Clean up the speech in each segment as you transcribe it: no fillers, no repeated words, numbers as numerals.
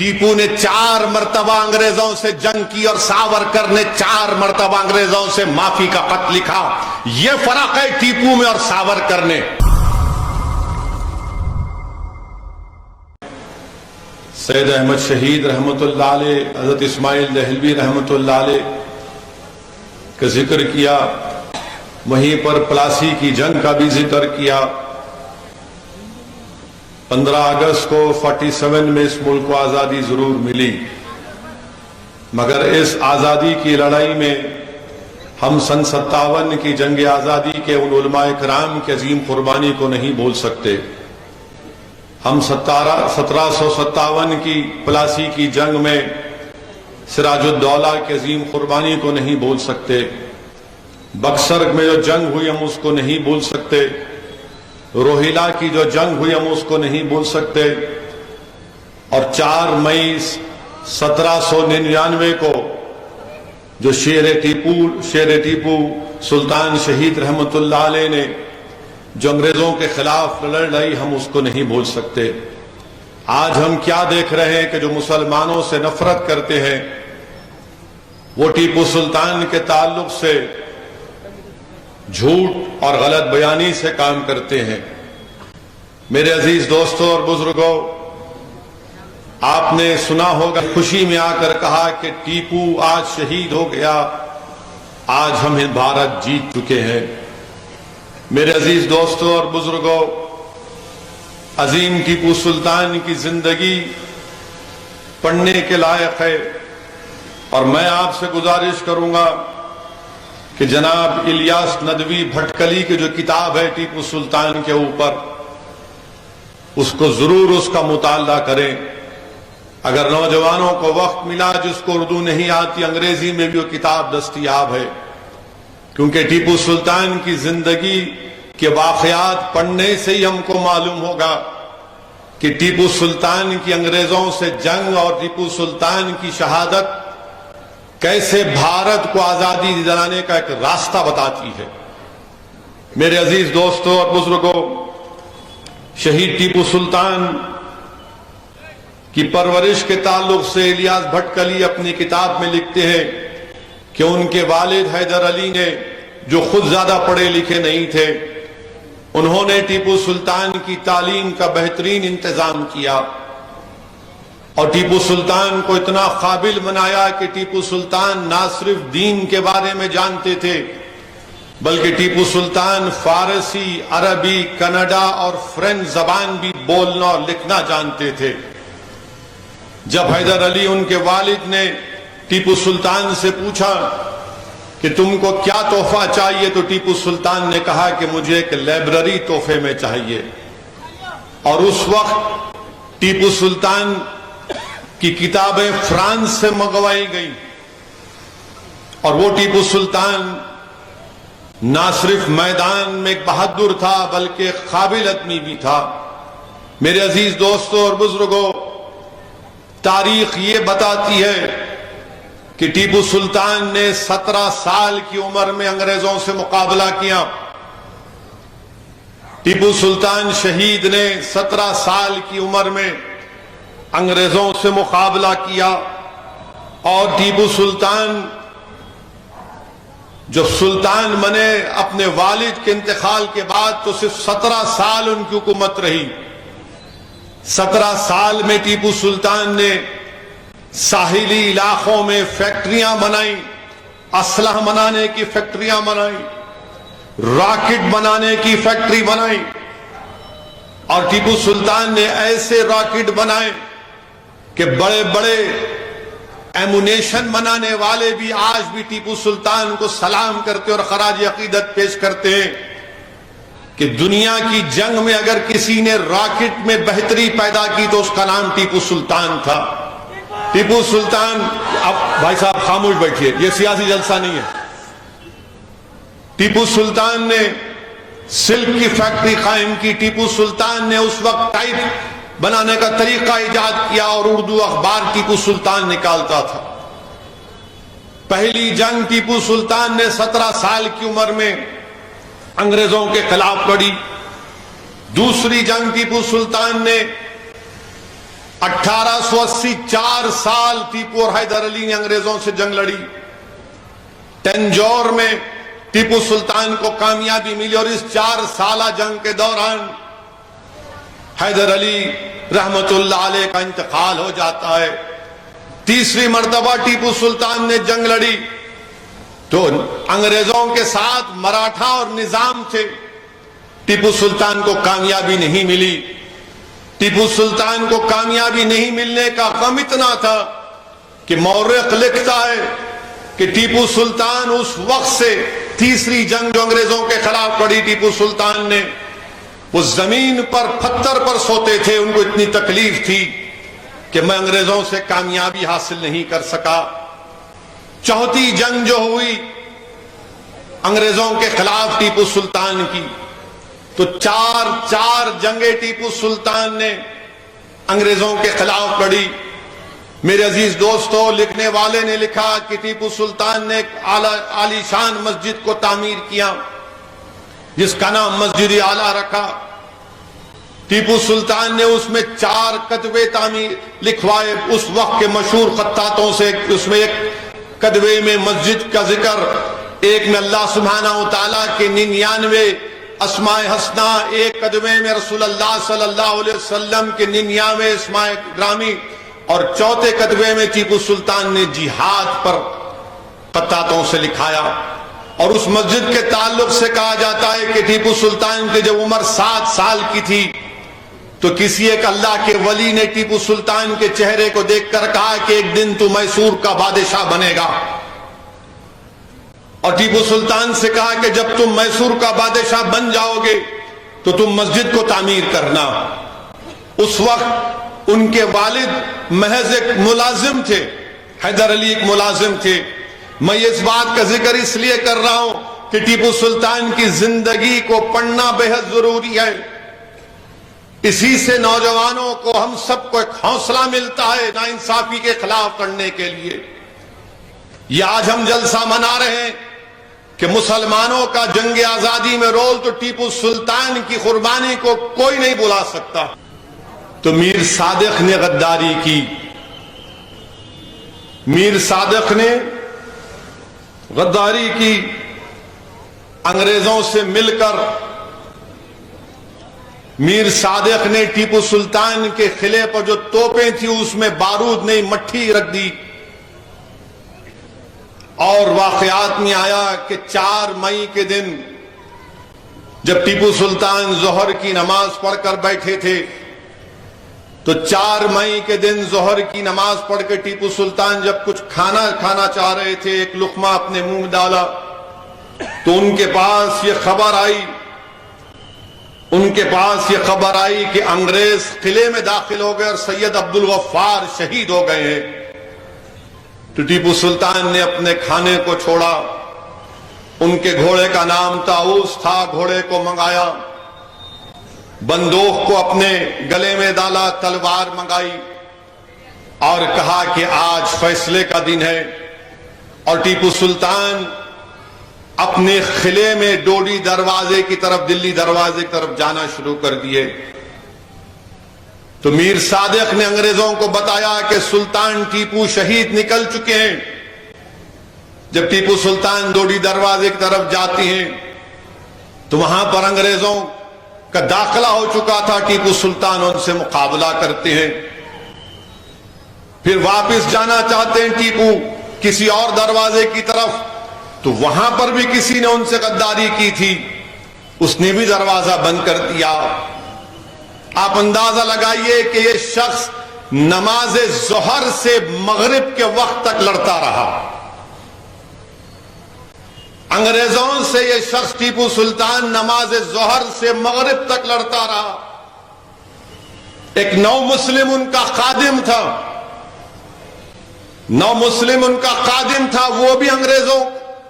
टीपू ने 4 मरतबा अंग्रेजों से जंग की और सावरकर ने 4 मरतबा अंग्रेजों से माफी का खत लिखा। यह फर्क है टीपू में और सावरकर ने। सैयद अहमद शहीद रहमतुल्लाह अलैह, हजरत इस्माइल दहलवी रहमतुल्लाह अलैह का जिक्र किया, वहीं पर प्लासी की जंग का भी जिक्र किया। 15 अगस्त को 47 में इस मुल्क को आजादी जरूर मिली, मगर इस आजादी की लड़ाई में हम सन 57 की जंग आजादी के उन उलमाए कराम की अजीम कुर्बानी को नहीं भूल सकते। हम 1757 की प्लासी की जंग में सिराजुद्दौला की अजीम कुर्बानी को नहीं भूल सकते। बक्सर में जो जंग हुई हम उसको नहीं भूल सकते। रोहिला की जो जंग हुई हम उसको नहीं भूल सकते। और 4 मई 1799 को जो शेर टीपू सुल्तान शहीद रहमतुल्लाह अलैह ने जो अंग्रेजों के खिलाफ लड़ाई, हम उसको नहीं भूल सकते। आज हम क्या देख रहे हैं कि जो मुसलमानों से नफरत करते हैं वो टीपू सुल्तान के ताल्लुक से झूठ और गलत बयानी से काम करते हैं। मेरे अजीज दोस्तों और बुजुर्गों, आपने सुना होगा, खुशी में आकर कहा कि टीपू आज शहीद हो गया, आज हम भारत जीत चुके हैं। मेरे अजीज दोस्तों और बुजुर्गों, अजीम टीपू सुल्तान की जिंदगी पढ़ने के लायक है और मैं आपसे गुजारिश करूंगा कि जनाब इलियास नदवी भटकली की जो किताब है टीपू सुल्तान के ऊपर, उसको जरूर उसका मुताला करें। अगर नौजवानों को वक्त मिला, जिसको उर्दू नहीं आती, अंग्रेजी में भी वो किताब दस्तयाब है, क्योंकि टीपू सुल्तान की जिंदगी के वाकयात पढ़ने से ही हमको मालूम होगा कि टीपू सुल्तान की अंग्रेजों से जंग और टीपू सुल्तान की शहादत कैसे भारत को आजादी दिलाने का एक रास्ता बताती है। मेरे अजीज दोस्तों और बुजुर्गों, शहीद टीपू सुल्तान की परवरिश के ताल्लुक से इलियास भटकली अपनी किताब में लिखते हैं कि उनके वालिद हैदर अली ने, जो खुद ज्यादा पढ़े लिखे नहीं थे, उन्होंने टीपू सुल्तान की तालीम का बेहतरीन इंतजाम किया और टीपू सुल्तान को इतना काबिल बनाया कि टीपू सुल्तान ना सिर्फ दीन के बारे में जानते थे, बल्कि टीपू सुल्तान फारसी, अरबी, कन्नड़ा और फ्रेंच जबान भी बोलना और लिखना जानते थे। जब हैदर अली, उनके वालिद ने टीपू सुल्तान से पूछा कि तुमको क्या तोहफा चाहिए, तो टीपू सुल्तान ने कहा कि मुझे एक लाइब्रेरी तोहफे में चाहिए। और उस वक्त टीपू सुल्तान की किताबें फ्रांस से मंगवाई गई और वो टीपू सुल्तान ना सिर्फ मैदान में एक बहादुर था, बल्कि एक काबिल आदमी भी था। मेरे अजीज दोस्तों और बुजुर्गों, तारीख ये बताती है कि टीपू सुल्तान ने 17 साल की उम्र में अंग्रेजों से मुकाबला किया। टीपू सुल्तान शहीद ने 17 साल की उम्र में अंग्रेजों से मुकाबला किया और टीपू सुल्तान जो सुल्तान बने, अपने वालिद के इंतकाल के बाद तो सिर्फ 17 साल उनकी हुकूमत रही। 17 साल में टीपू सुल्तान ने साहिली इलाकों में फैक्ट्रियां बनाई, असलह बनाने की फैक्ट्रियां बनाई, रॉकेट बनाने की फैक्ट्री बनाई और टीपू सुल्तान ने ऐसे रॉकेट बनाए कि बड़े बड़े एमुनेशन बनाने वाले भी आज भी टीपू सुल्तान को सलाम करते और खराज अकीदत पेश करते हैं कि दुनिया की जंग में अगर किसी ने रॉकेट में बेहतरी पैदा की तो उसका नाम टीपू सुल्तान था। टीपू सुल्तान, अब भाई साहब खामोश बैठिए, यह सियासी जलसा नहीं है। टीपू सुल्तान ने सिल्क की फैक्ट्री कायम की। टीपू सुल्तान ने उस वक्त टाइप बनाने का तरीका इजाद किया और उर्दू अखबार टीपू सुल्तान निकालता था। पहली जंग टीपू सुल्तान ने 17 साल की उम्र में अंग्रेजों के खिलाफ लड़ी। दूसरी जंग टीपू सुल्तान ने 1880 4 साल टीपू और हैदर अली ने अंग्रेजों से जंग लड़ी। तंजौर में टीपू सुल्तान को कामयाबी मिली और इस 4 साल जंग के दौरान हैदर अली रहमतुल्लाह अलैह का इंतकाल हो जाता है। तीसरी मर्तबा टीपू सुल्तान ने जंग लड़ी तो अंग्रेजों के साथ मराठा और निजाम थे। टीपू सुल्तान को कामयाबी नहीं मिली। टीपू सुल्तान को कामयाबी नहीं मिलने का गम इतना था कि मौर्रख लिखता है कि टीपू सुल्तान उस वक्त से तीसरी जंग जो अंग्रेजों के खिलाफ लड़ी टीपू सुल्तान ने, वो जमीन पर पत्थर पर सोते थे। उनको इतनी तकलीफ थी कि मैं अंग्रेजों से कामयाबी हासिल नहीं कर सका। चौथी जंग जो हुई अंग्रेजों के खिलाफ टीपू सुल्तान की, तो चार जंगें टीपू सुल्तान ने अंग्रेजों के खिलाफ लड़ी। मेरे अजीज दोस्तों, लिखने वाले ने लिखा कि टीपू सुल्तान ने एक आलीशान मस्जिद को तामीर किया जिसका नाम मस्जिद आला रखा। टीपू सुल्तान ने उसमें 4 कदवे तामीर लिखवाए उस वक्त के मशहूर खत्तातों से। उसमें एक कदवे में मस्जिद का जिक्र, एक में अल्लाह सुब्हानहू तआला के 99 अस्माए हसना, एक कदवे में रसूलुल्लाह सल्लल्लाहु अलैहि वसल्लम के 99 अस्माए ग्रामी और चौथे कदवे में टीपू सुल्तान ने जिहाद पर खत्तातों से लिखाया। और उस मस्जिद के ताल्लुक से कहा जाता है कि टीपू सुल्तान की जब उम्र 7 साल की थी तो किसी एक अल्लाह के वली ने टीपू सुल्तान के चेहरे को देखकर कहा कि एक दिन तू मैसूर का बादशाह बनेगा। और टीपू सुल्तान से कहा कि जब तुम मैसूर का बादशाह बन जाओगे तो तुम मस्जिद को तामीर करना। उस वक्त उनके वालिद महज एक मुलाजिम थे, हैदर अली एक मुलाजिम थे। मैं इस बात का जिक्र इसलिए कर रहा हूं कि टीपू सुल्तान की जिंदगी को पढ़ना बेहद जरूरी है। इसी से नौजवानों को, हम सबको एक हौसला मिलता है नाइंसाफी के खिलाफ करने के लिए। ये आज हम जलसा मना रहे हैं कि मुसलमानों का जंग आजादी में रोल, तो टीपू सुल्तान की कुर्बानी को कोई नहीं बुला सकता। तो मीर सादिक ने गद्दारी की। मीर सादिक ने गद्दारी की, अंग्रेजों से मिलकर मीर सादिक ने टीपू सुल्तान के किले पर जो तोपें थी उसमें बारूद नहीं मट्ठी रख दी। और वाकयात में आया कि 4 मई के दिन जब टीपू सुल्तान जोहर की नमाज पढ़कर बैठे थे, तो 4 मई के दिन जोहर की नमाज पढ़कर टीपू सुल्तान जब कुछ खाना खाना चाह रहे थे, एक लुकमा अपने मुंह में डाला तो उनके पास ये खबर आई कि अंग्रेज किले में दाखिल हो गए और सैयद अब्दुल गफ्फार शहीद हो गए हैं। तो टीपू सुल्तान ने अपने खाने को छोड़ा। उनके घोड़े का नाम ताऊस था, घोड़े को मंगाया, बंदूक को अपने गले में डाला, तलवार मंगाई और कहा कि आज फैसले का दिन है। और टीपू सुल्तान अपने किले में डोडी दरवाजे की तरफ, दिल्ली दरवाजे की तरफ जाना शुरू कर दिए। तो मीर सादिक ने अंग्रेजों को बताया कि सुल्तान टीपू शहीद निकल चुके हैं। जब टीपू सुल्तान डोडी दरवाजे की तरफ जाती हैं तो वहां पर अंग्रेजों का दाखिला हो चुका था। टीपू सुल्तान उनसे मुकाबला करते हैं। फिर वापस जाना चाहते हैं टीपू किसी और दरवाजे की तरफ, तो वहां पर भी किसी ने उनसे गद्दारी की थी, उसने भी दरवाजा बंद कर दिया। आप अंदाजा लगाइए कि यह शख्स नमाज जोहर से मगरिब के वक्त तक लड़ता रहा। अंग्रेजों से यह शख्स टीपू सुल्तान नमाज जोहर से मगरिब तक लड़ता रहा। एक नौ मुस्लिम उनका खादिम था, वो भी अंग्रेजों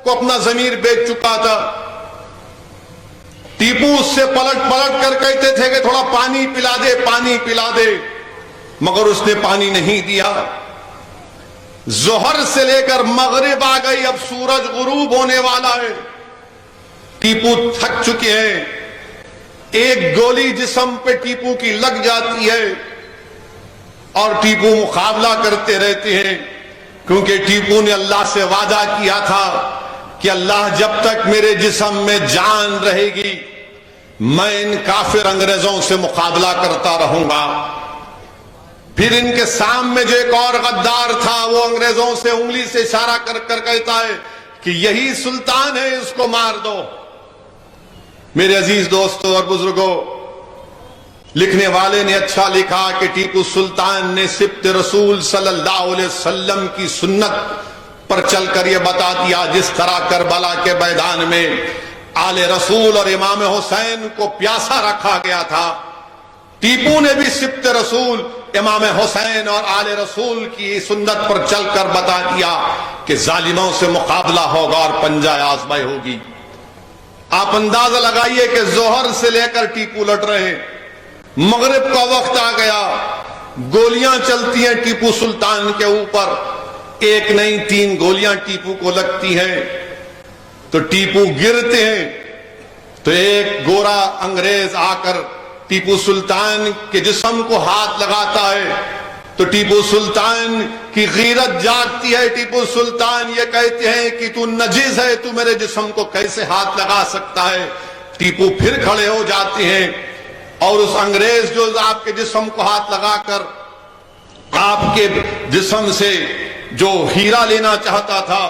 को अपना जमीर बेच चुका था। टीपू उससे पलट कर कहते थे कि थोड़ा पानी पिला दे, मगर उसने पानी नहीं दिया। जोहर से लेकर मगरिब आ गई, अब सूरज गुरूब होने वाला है। टीपू थक चुके हैं। एक गोली जिस्म पे टीपू की लग जाती है और टीपू मुकाबला करते रहते हैं, क्योंकि टीपू ने अल्लाह से वादा किया था कि अल्लाह जब तक मेरे जिस्म में जान रहेगी मैं इन काफिर अंग्रेजों से मुकाबला करता रहूंगा। फिर इनके सामने जो एक और गद्दार था वो अंग्रेजों से उंगली से इशारा कर कर कहता है कि यही सुल्तान है, इसको मार दो। मेरे अजीज दोस्तों और बुजुर्गों, लिखने वाले ने अच्छा लिखा कि टीपू सुल्तान ने सिब्त रसूल सल्लल्लाहु अलैहि वसल्लम की सुन्नत पर चलकर यह बता दिया, जिस तरह करबला के मैदान में आले रसूल और इमाम हुसैन को प्यासा रखा गया था, टीपू ने भी सिब्त रसूल इमाम हुसैन और आले रसूल की सुन्नत पर चलकर बता दिया कि जालिमों से मुकाबला होगा और पंजा आजमाई होगी। आप अंदाजा लगाइए कि जोहर से लेकर टीपू लड़ रहे हैं, मगरिब का वक्त आ गया, गोलियां चलती हैं टीपू सुल्तान के ऊपर, एक नहीं 3 गोलियां टीपू को लगती हैं, तो टीपू गिरते हैं। तो एक गोरा अंग्रेज आकर टीपू सुल्तान के जिस्म को हाथ लगाता है, तो टीपू सुल्तान की गीरत जागती है। टीपू सुल्तान ये कहते हैं कि तू नजीस है, तू मेरे जिस्म को कैसे हाथ लगा सकता है। टीपू फिर खड़े हो जाते हैं और उस अंग्रेज जो आपके जिस्म को हाथ लगाकर आपके जिस्म से जो हीरा लेना चाहता था,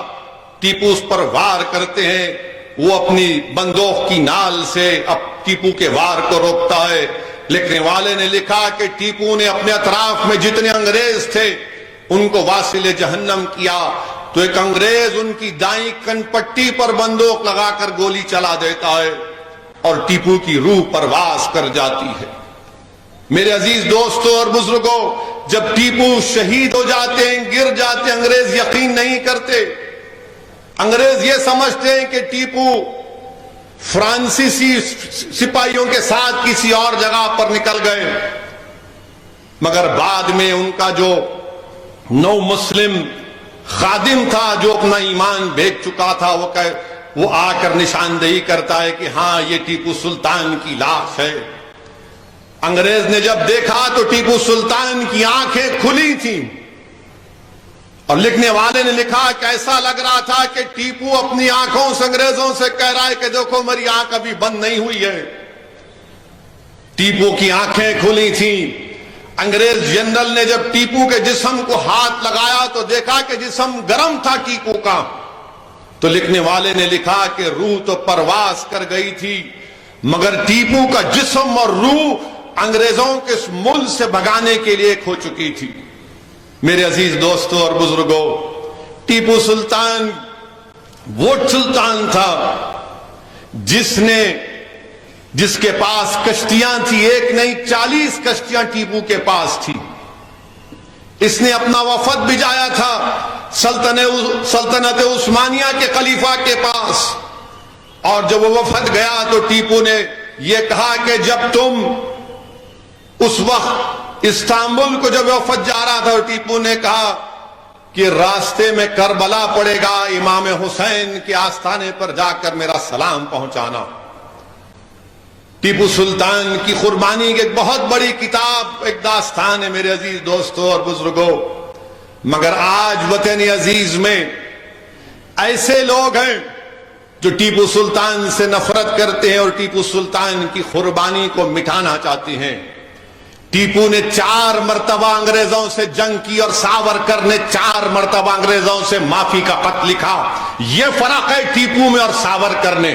टीपू उस पर वार करते हैं। वो अपनी बंदूक की नाल से अब टीपू के वार को रोकता है। लिखने वाले ने लिखा कि टीपू ने अपने अतराफ में जितने अंग्रेज थे उनको वासिले जहन्नम किया, तो एक अंग्रेज उनकी दाईं कनपट्टी पर बंदूक लगाकर गोली चला देता है और टीपू की रूह परवास कर जाती है। मेरे अजीज दोस्तों और बुजुर्गों, जब टीपू शहीद हो जाते हैं, गिर जाते हैं, अंग्रेज यकीन नहीं करते। अंग्रेज ये समझते हैं कि टीपू फ्रांसीसी सिपाहियों के साथ किसी और जगह पर निकल गए, मगर बाद में उनका जो नौ मुस्लिम खादिम था जो अपना ईमान बेच चुका था, वो आकर निशानदेही करता है कि हां ये टीपू सुल्तान की लाश है। अंग्रेज ने जब देखा तो टीपू सुल्तान की आंखें खुली थी और लिखने वाले ने लिखा कि ऐसा लग रहा था कि टीपू अपनी आंखों से अंग्रेजों से कह रहा है कि देखो मेरी आंख अभी बंद नहीं हुई है। टीपू की आंखें खुली थी। अंग्रेज जनरल ने जब टीपू के जिस्म को हाथ लगाया तो देखा कि जिस्म गर्म था टीपू का। तो लिखने वाले ने लिखा कि रूह तो परवास कर गई थी, मगर टीपू का जिस्म और रूह अंग्रेजों के इस मुल्क से भगाने के लिए खो चुकी थी। मेरे अजीज दोस्तों और बुजुर्गों, टीपू सुल्तान वो सुल्तान था जिसके पास कश्तियां थी, एक नहीं 40 कश्तियां टीपू के पास थी। इसने अपना वफद भिजाया था सल्तनत उस्मानिया के खलीफा के पास, और जब वो वफद गया तो टीपू ने यह कहा कि जब तुम उस वक्त इस्तांबुल को जब वफद जा रहा था, टीपू ने कहा कि रास्ते में करबला पड़ेगा, इमाम हुसैन के आस्थाने पर जाकर मेरा सलाम पहुंचाना। टीपू सुल्तान की कुर्बानी की एक बहुत बड़ी किताब, एक दास्तान है मेरे अजीज दोस्तों और बुजुर्गों। मगर आज वतन अजीज में ऐसे लोग हैं जो टीपू सुल्तान से नफरत करते हैं और टीपू सुल्तान की कुर्बानी को मिटाना चाहते हैं। टीपू ने 4 मरतबा अंग्रेजों से जंग की और सावरकर ने 4 मरतबा अंग्रेजों से माफी का खत लिखा। यह फर्क है टीपू में और सावरकर ने।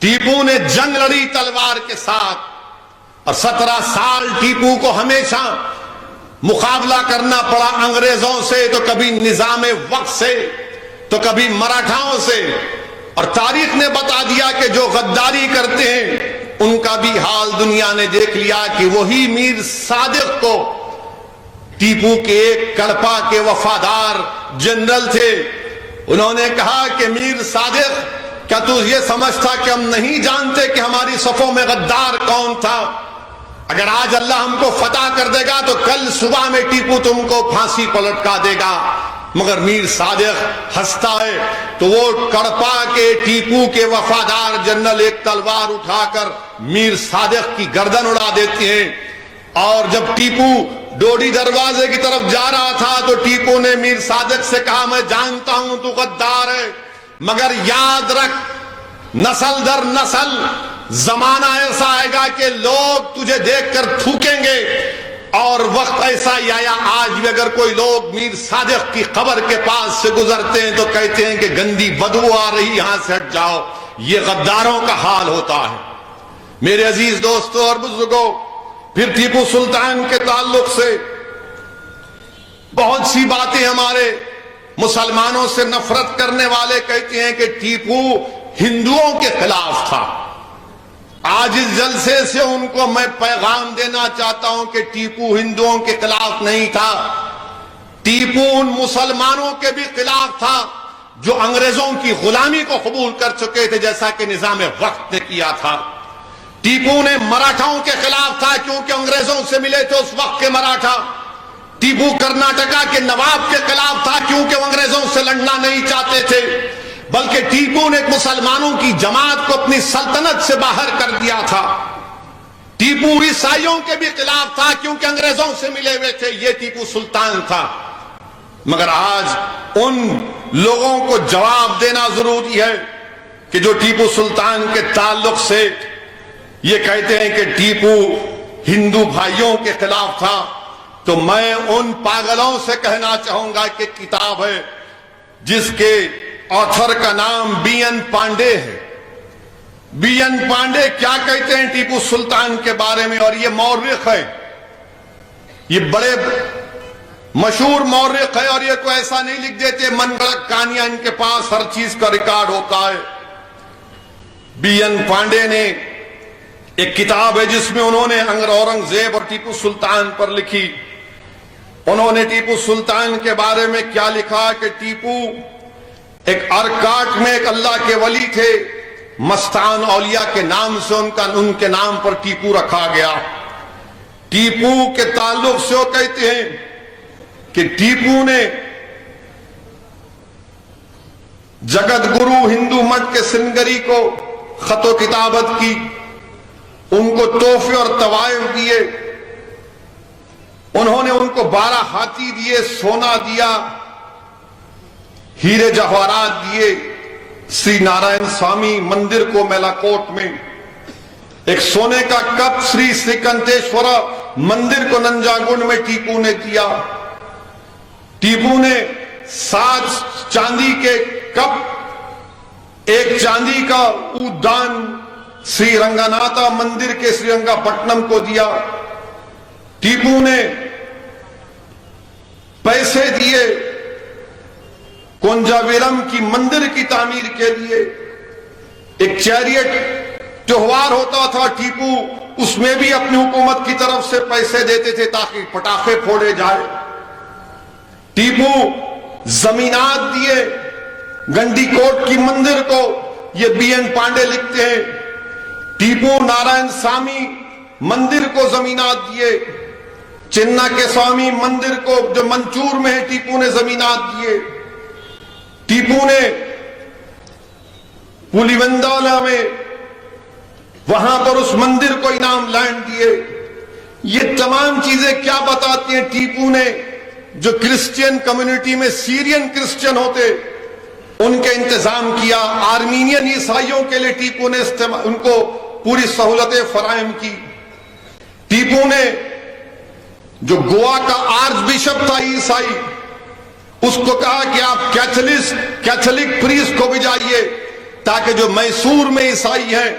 टीपू ने जंग लड़ी तलवार के साथ और 17 साल टीपू को हमेशा मुकाबला करना पड़ा अंग्रेजों से, तो कभी निजामे वक्त से, तो कभी मराठाओं से। और तारीख ने बता दिया कि जो गद्दारी करते हैं उनका भी हाल दुनिया ने देख लिया कि वही मीर सादिक को, टीपू के एक कड़पा के वफादार जनरल थे, उन्होंने कहा कि मीर सादिक, क्या तू ये समझता कि हम नहीं जानते कि हमारी सफों में गद्दार कौन था? अगर आज अल्लाह हमको फतह कर देगा तो कल सुबह में टीपू तुमको फांसी पर लटका देगा। मगर मीर सादिक हंसता है तो वो कड़पा के टीपू के वफादार जनरल एक तलवार उठाकर मीर सादिक की गर्दन उड़ा देते हैं। और जब टीपू डोडी दरवाजे की तरफ जा रहा था तो टीपू ने मीर सादिक से कहा, मैं जानता हूं तू गद्दार है, मगर याद रख नस्ल दर नस्ल जमाना ऐसा आएगा कि लोग तुझे देखकर थूकेंगे। और वक्त ऐसा ही आया, आज भी अगर कोई लोग मीर सादिक की कब्र के पास से गुजरते हैं तो कहते हैं कि गंदी बदबू आ रही, यहां से हट जाओ। ये गद्दारों का हाल होता है। मेरे अजीज दोस्तों और बुजुर्गों, फिर टीपू सुल्तान के ताल्लुक से बहुत सी बातें हमारे मुसलमानों से नफरत करने वाले कहते हैं कि टीपू हिंदुओं के खिलाफ था। आज इस जलसे से उनको मैं पैगाम देना चाहता हूं कि टीपू हिंदुओं के खिलाफ नहीं था, टीपू उन मुसलमानों के भी खिलाफ था जो अंग्रेजों की गुलामी को कबूल कर चुके थे, जैसा कि निजाम वक्त ने किया था। टीपू ने मराठाओं के खिलाफ था क्योंकि अंग्रेजों से मिले थे उस वक्त के मराठा। टीपू कर्नाटका के नवाब के खिलाफ था क्योंकि अंग्रेजों से लड़ना नहीं चाहते थे, बल्कि टीपू ने मुसलमानों की जमात को अपनी सल्तनत से बाहर कर दिया था। टीपू ईसाइयों के भी खिलाफ था क्योंकि अंग्रेजों से मिले हुए थे। यह टीपू सुल्तान था। मगर आज उन लोगों को जवाब देना जरूरी है कि जो टीपू सुल्तान के ताल्लुक से ये कहते हैं कि टीपू हिंदू भाइयों के खिलाफ था। तो मैं उन पागलों से कहना चाहूंगा कि किताब है जिसके ऑथर का नाम बीएन पांडे है। बीएन पांडे क्या कहते हैं टीपू सुल्तान के बारे में, और ये मौर्रिख है, ये बड़े मशहूर मौर्रिख है, और ये कोई ऐसा नहीं लिख देते मनगढ़ंत कहानियां, इनके पास हर चीज का रिकॉर्ड होता है। बीएन पांडे ने एक किताब है जिसमें उन्होंने औरंगजेब और टीपू सुल्तान पर लिखी। उन्होंने टीपू सुल्तान के बारे में क्या लिखा कि टीपू एक अरकाट में एक अल्लाह के वली थे, मस्तान औलिया के नाम से उनके नाम पर टीपू रखा गया। टीपू के ताल्लुक से वो कहते हैं कि टीपू ने जगत गुरु हिंदू मठ के सिंगरी को खतो किताबत की, उनको तोहफे और तवायफ दिए, उन्होंने उनको 12 हाथी दिए, सोना दिया, हीरे जवाहरात दिए। श्री नारायण स्वामी मंदिर को मेलाकोट में, एक सोने का कप श्री श्रीकंठेश्वर मंदिर को नंजागुंड में टीपू ने दिया। टीपू ने 7 चांदी के कप, एक चांदी का उद्यान श्री रंगनाथा मंदिर के श्रीरंगापट्टनम को दिया। टीपू ने पैसे दिए कोंजावीरम की मंदिर की तामीर के लिए। एक चैरियट त्योहार होता था, टीपू उसमें भी अपनी हुकूमत की तरफ से पैसे देते थे ताकि पटाखे फोड़े जाए। टीपू जमीनात दिए गंडीकोट की मंदिर को, ये बीएन पांडे लिखते हैं। टीपू नारायण स्वामी मंदिर को जमीनात दिए। चिन्ना के स्वामी मंदिर को जो मंचूर में है, टीपू ने जमीनात दिए। टीपू ने पुलिवंदाला में वहां पर उस मंदिर को इनाम लैंड दिए। ये तमाम चीजें क्या बताती हैं, टीपू ने जो क्रिश्चियन कम्युनिटी में सीरियन क्रिश्चियन होते उनके इंतजाम किया। आर्मीनियन ईसाइयों के लिए टीपू ने उनको पूरी सहूलतें फराहम की। टीपू ने जो गोवा का आर्च बिशप था ईसाई, उसको कहा कि आप कैथोलिक प्रीस्ट को भी जाइए ताकि जो मैसूर में ईसाई हैं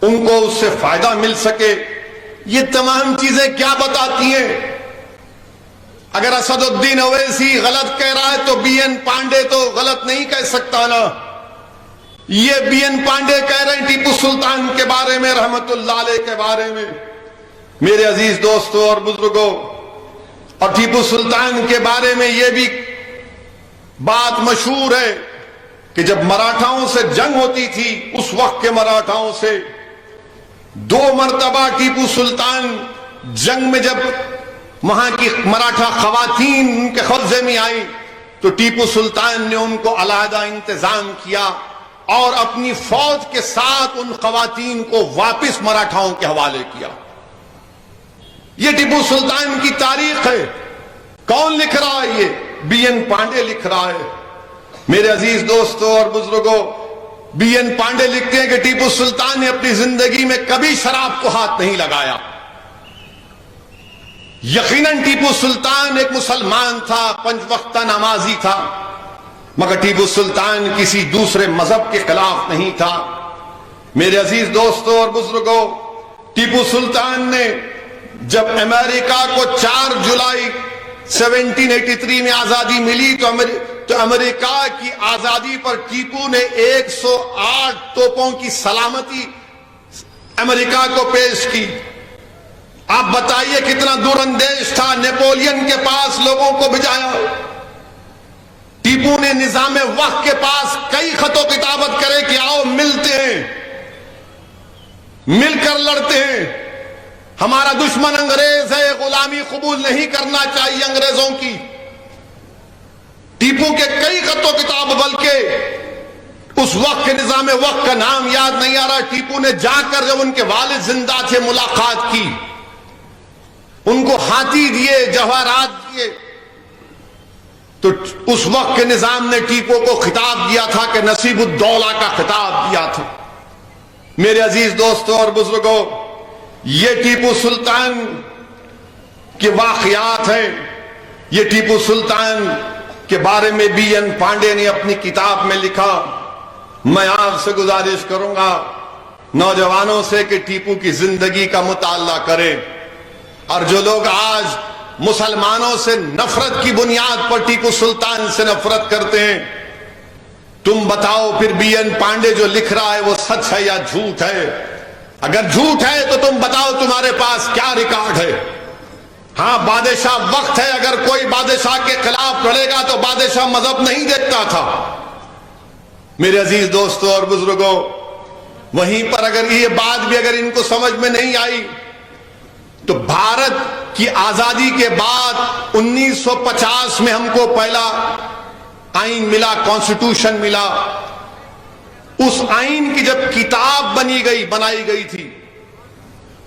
उनको उससे फायदा मिल सके। ये तमाम चीजें क्या बताती हैं? अगर असदुद्दीन ओवैसी गलत कह रहा है तो बीएन पांडे तो गलत नहीं कह सकता ना। ये बीएन पांडे कह रहे हैं टीपू सुल्तान के बारे में, रहमतुल्लाह अलैह के बारे में। मेरे अजीज दोस्तों और बुजुर्गों, और टीपू सुल्तान के बारे में यह भी बात मशहूर है कि जब मराठाओं से जंग होती थी, उस वक्त के मराठाओं से 2 मरतबा टीपू सुल्तान जंग में जब वहां की मराठा खवातीन उनके कब्जे में आई तो टीपू सुल्तान ने उनको अलहदा इंतजाम किया और अपनी फौज के साथ उन खवातीन को वापिस मराठाओं के हवाले किया। ये टीपू सुल्तान की तारीख है। कौन लिख रहा है? ये बीएन पांडे लिख रहा है। मेरे अजीज दोस्तों और बुजुर्गों, बीएन पांडे लिखते हैं कि टीपू सुल्तान ने अपनी जिंदगी में कभी शराब को हाथ नहीं लगाया। यकीनन टीपू सुल्तान एक मुसलमान था, पंच वक्ता नमाजी था, मगर टीपू सुल्तान किसी दूसरे मजहब के खिलाफ नहीं था। मेरे अजीज दोस्तों और बुजुर्गों, टीपू सुल्तान ने जब अमेरिका को 4 जुलाई 1783 में आजादी मिली तो अमेरिका की आजादी पर टीपू ने 108 तोपों की सलामती अमेरिका को पेश की। आप बताइए कितना दूरंदेश था। नेपोलियन के पास लोगों को भिजाया। टीपू ने निजाम वक्त के पास कई खतो किताबत करे कि आओ मिलते हैं, मिलकर लड़ते हैं। हमारा दुश्मन अंग्रेज है, गुलामी कबूल नहीं करना चाहिए अंग्रेजों की। टीपू के कई खतो किताब, बल्कि उस वक्त के निजाम वक्त का नाम याद नहीं आ रहा। टीपू ने जाकर जब उनके वालिद जिंदा थे मुलाकात की, उनको हाथी दिए, जवाहरात दिए, तो उस वक्त के निजाम ने टीपू को खिताब दिया था कि नसीबुद्दौला का खिताब दिया था। मेरे अजीज दोस्तों और बुजुर्गों, ये टीपू सुल्तान के वाकयात हैं। ये टीपू सुल्तान के बारे में बीएन पांडे ने अपनी किताब में लिखा। मैं आपसे गुजारिश करूंगा नौजवानों से कि टीपू की जिंदगी का मुताला करें। और जो लोग आज मुसलमानों से नफरत की बुनियाद पर टीपू सुल्तान से नफरत करते हैं, तुम बताओ फिर बीएन पांडे जो लिख रहा है वो सच है या झूठ है? अगर झूठ है तो तुम बताओ तुम्हारे पास क्या रिकॉर्ड है? हां, बादशाह वक्त है, अगर कोई बादशाह के खिलाफ लड़ेगा तो बादशाह मजहब नहीं देखता था। मेरे अजीज दोस्तों और बुजुर्गों, वहीं पर अगर ये बात भी अगर इनको समझ में नहीं आई तो भारत की आजादी के बाद 1950 में हमको पहला आईन मिला, कॉन्स्टिट्यूशन मिला। उस आईन की जब किताब बनाई गई थी,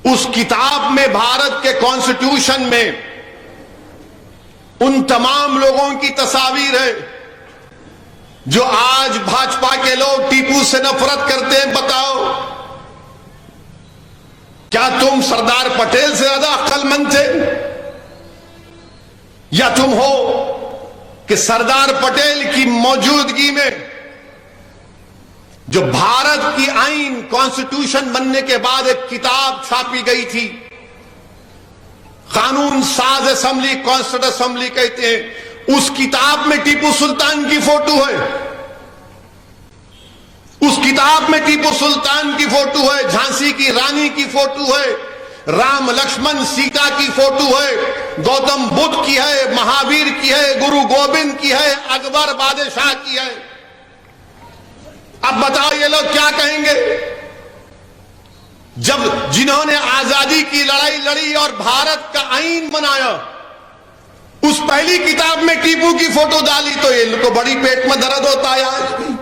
उस किताब में भारत के कॉन्स्टिट्यूशन में उन तमाम लोगों की तस्वीर है जो आज भाजपा के लोग टीपू से नफरत करते हैं। बताओ, क्या तुम सरदार पटेल से ज्यादा अक्लमंद थे? या तुम हो कि सरदार पटेल की मौजूदगी में जो भारत की आईन कॉन्स्टिट्यूशन बनने के बाद एक किताब छापी गई थी, कानून साज असेंबली, कॉन्स्टिट्यूशन असेंबली कहते हैं, उस किताब में टीपू सुल्तान की फोटो है। उस किताब में टीपू सुल्तान की फोटो है, झांसी की रानी की फोटो है, राम लक्ष्मण सीता की फोटो है, गौतम बुद्ध की है, महावीर की है, गुरु गोविंद की है, अकबर बादशाह की है। अब बताओ ये लोग क्या कहेंगे? जब जिन्होंने आजादी की लड़ाई लड़ी और भारत का आईन बनाया, उस पहली किताब में टीपू की फोटो डाली तो ये लोग को बड़ी पेट में दर्द होता है आज भी।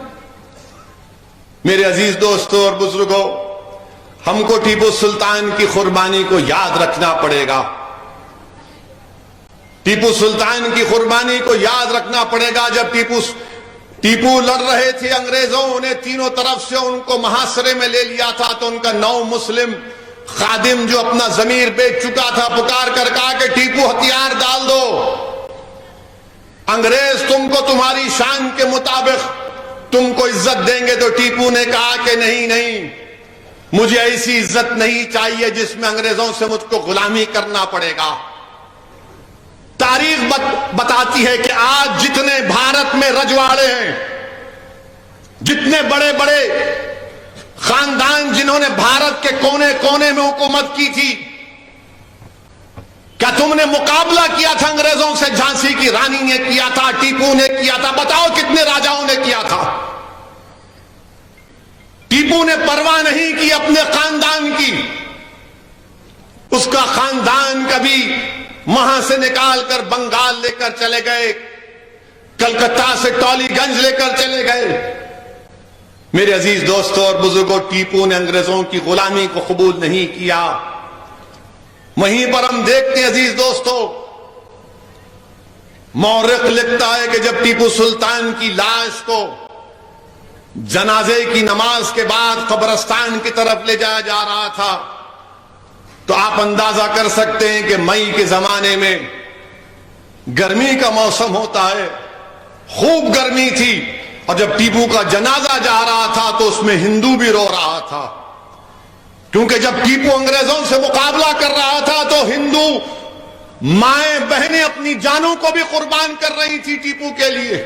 मेरे अजीज दोस्तों और बुजुर्गों, हमको टीपू सुल्तान की कुर्बानी को याद रखना पड़ेगा। टीपू सुल्तान की कुर्बानी को याद रखना पड़ेगा। जब टीपू लड़ रहे थे, अंग्रेजों ने तीनों तरफ से उनको महासरे में ले लिया था, तो उनका 9 मुस्लिम खादिम जो अपना जमीर बेच चुका था, पुकार कर कहा कि टीपू हथियार डाल दो, अंग्रेज तुमको तुम्हारी शान के मुताबिक तुमको इज्जत देंगे। तो टीपू ने कहा कि नहीं नहीं, मुझे ऐसी इज्जत नहीं चाहिए जिसमें अंग्रेजों से मुझको गुलामी करना पड़ेगा। तारीख बताती है कि आज जितने भारत में रजवाड़े हैं, जितने बड़े बड़े खानदान जिन्होंने भारत के कोने कोने में हुकूमत की थी, क्या तुमने मुकाबला किया था अंग्रेजों से? झांसी की रानी ने किया था, टीपू ने किया था। बताओ कितने राजाओं ने किया था? टीपू ने परवाह नहीं की अपने खानदान की। उसका खानदान कभी वहां से निकालकर बंगाल लेकर चले गए, कलकत्ता से टॉलीगंज लेकर चले गए। मेरे अजीज दोस्तों और बुजुर्गों, टीपू ने अंग्रेजों की गुलामी को कबूल नहीं किया। वहीं पर हम देखते हैं अजीज दोस्तों, मौर्रिख लिखता है कि जब टीपू सुल्तान की लाश को जनाजे की नमाज के बाद कब्रिस्तान की तरफ ले जाया जा रहा था, तो आप अंदाजा कर सकते हैं कि मई के जमाने में गर्मी का मौसम होता है, खूब गर्मी थी। और जब टीपू का जनाजा जा रहा था तो उसमें हिंदू भी रो रहा था, क्योंकि जब टीपू अंग्रेजों से मुकाबला कर रहा था तो हिंदू माएं बहनें अपनी जानों को भी कुर्बान कर रही थी टीपू के लिए।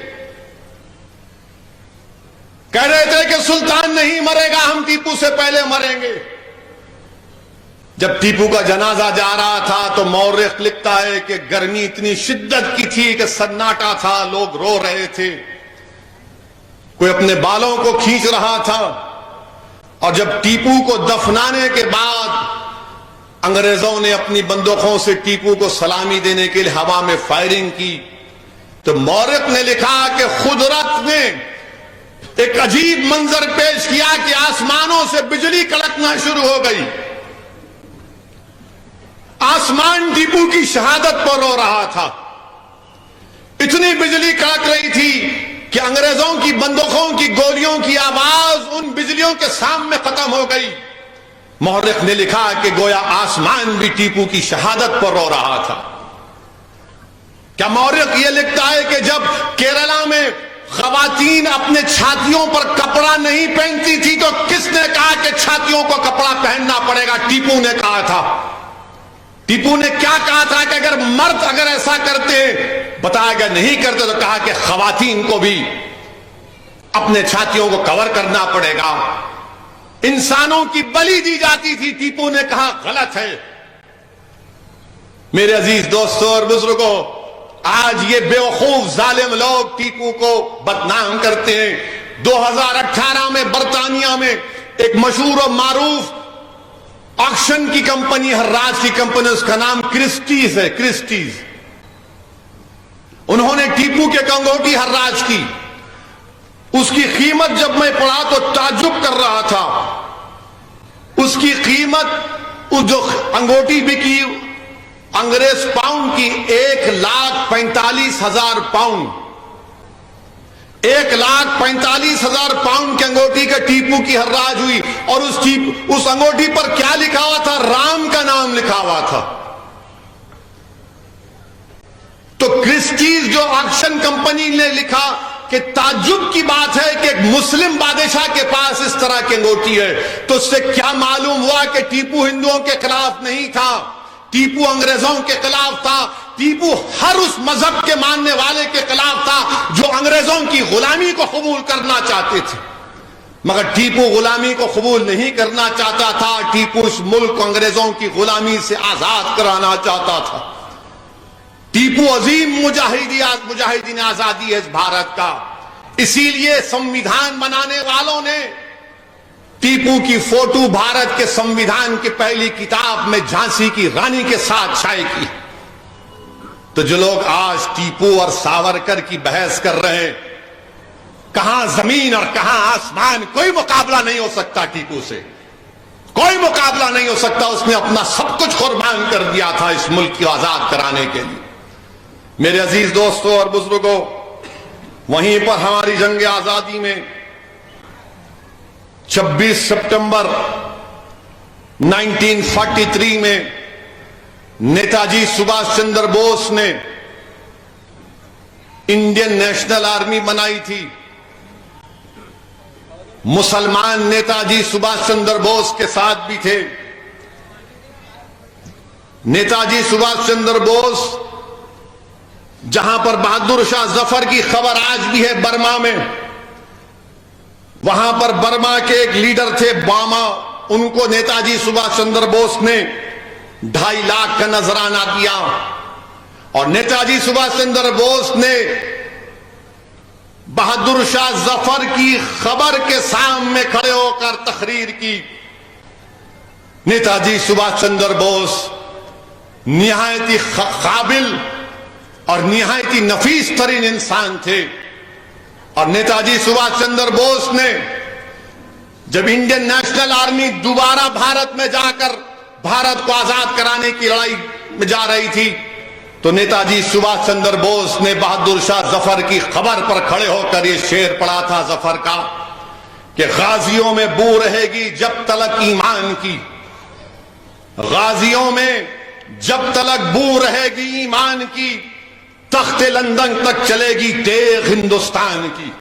कह रहे थे कि सुल्तान नहीं मरेगा, हम टीपू से पहले मरेंगे। जब टीपू का जनाजा जा रहा था तो मौर्रिख लिखता है कि गर्मी इतनी शिद्दत की थी कि सन्नाटा था, लोग रो रहे थे, कोई अपने बालों को खींच रहा था। और जब टीपू को दफनाने के बाद अंग्रेजों ने अपनी बंदूकों से टीपू को सलामी देने के लिए हवा में फायरिंग की, तो मौर्रिख ने लिखा कि कुदरत ने एक अजीब मंजर पेश किया कि आसमानों से बिजली कड़कना शुरू हो गई। आसमान टीपू की शहादत पर रो रहा था, इतनी बिजली कड़क रही थी कि अंग्रेजों की बंदूकों की गोलियों की आवाज उन बिजलियों के सामने खत्म हो गई। मौर्रिख ने लिखा कि गोया आसमान भी टीपू की शहादत पर रो रहा था। क्या मौर्रिख यह लिखता है कि जब केरला में खवातीन अपने छातियों पर कपड़ा नहीं पहनती थी तो किसने कहा कि छातियों को कपड़ा पहनना पड़ेगा? टीपू ने कहा था। टीपू ने क्या कहा था कि अगर मर्द अगर ऐसा करते, बताया गया नहीं करते, तो कहा कि खवातीन को भी अपने छातियों को कवर करना पड़ेगा। इंसानों की बलि दी जाती थी, टीपू ने कहा गलत है। मेरे अजीज दोस्तों और बुजुर्गों, आज ये बेवकूफ जालिम लोग टीपू को बदनाम करते हैं। 2018 में बरतानिया में एक मशहूर और मारूफ ऑक्शन की कंपनी, हर्राज की कंपनी, उसका नाम क्रिस्टीज है, क्रिस्टीज। उन्होंने टीपू के अंगूठी हर्राज की। उसकी कीमत जब मैं पढ़ा तो ताज्जुब कर रहा था। उसकी कीमत, उस जो अंगूठी बिकी अंग्रेज पाउंड की, 1,45,000 पाउंड, 1,45,000 पाउंड की अंगूठी का टीपू की हर्राज हुई। और उस अंगूठी पर क्या लिखा हुआ था? राम का नाम लिखा हुआ था। तो क्रिस्टीज जो ऑक्शन कंपनी ने लिखा कि ताज्जुब की बात है कि एक मुस्लिम बादशाह के पास इस तरह की अंगूठी है, तो उससे क्या मालूम हुआ कि टीपू हिंदुओं के खिलाफ नहीं था, टीपू अंग्रेजों के खिलाफ था। टीपू हर उस मजहब के मानने वाले के खिलाफ था जो अंग्रेजों की गुलामी को कबूल करना चाहते थे। मगर टीपू गुलामी को कबूल नहीं करना चाहता था। टीपू इस मुल्क को अंग्रेजों की गुलामी से आजाद कराना चाहता था। टीपू अजीम मुजाहिदीन आजादी है इस भारत का। इसीलिए संविधान बनाने वालों ने टीपू की फोटो भारत के संविधान की पहली किताब में झांसी की रानी के साथ छाई की। तो जो लोग आज टीपू और सावरकर की बहस कर रहे हैं, कहां जमीन और कहां आसमान, कोई मुकाबला नहीं हो सकता टीपू से, कोई मुकाबला नहीं हो सकता। उसने अपना सब कुछ कुर्बान कर दिया था इस मुल्क को आजाद कराने के लिए। मेरे अजीज दोस्तों और बुजुर्गों, वहीं पर हमारी जंग आजादी में 26 सितंबर 1943 में नेताजी सुभाष चंद्र बोस ने इंडियन नेशनल आर्मी बनाई थी। मुसलमान नेताजी सुभाष चंद्र बोस के साथ भी थे। नेताजी सुभाष चंद्र बोस, जहां पर बहादुर शाह जफर की खबर आज भी है बर्मा में, वहां पर बर्मा के एक लीडर थे बामा, उनको नेताजी सुभाष चंद्र बोस ने 2.5 लाख का नजराना दिया। और नेताजी सुभाष चंद्र बोस ने बहादुर शाह जफर की खबर के सामने खड़े होकर तकरीर की। नेताजी सुभाष चंद्र बोस निहायत ही काबिल और निहायत ही नफीस तरीन इंसान थे। और नेताजी सुभाष चंद्र बोस ने जब इंडियन नेशनल आर्मी दोबारा भारत में जाकर भारत को आजाद कराने की लड़ाई में जा रही थी, तो नेताजी सुभाष चंद्र बोस ने बहादुर शाह जफर की खबर पर खड़े होकर यह शेर पढ़ा था जफर का कि गाजियों में बू रहेगी जब तलक ईमान की, गाजियों में जब तलक बू रहेगी ईमान की, तख्ते लंदन तक चलेगी तेग हिंदुस्तान की।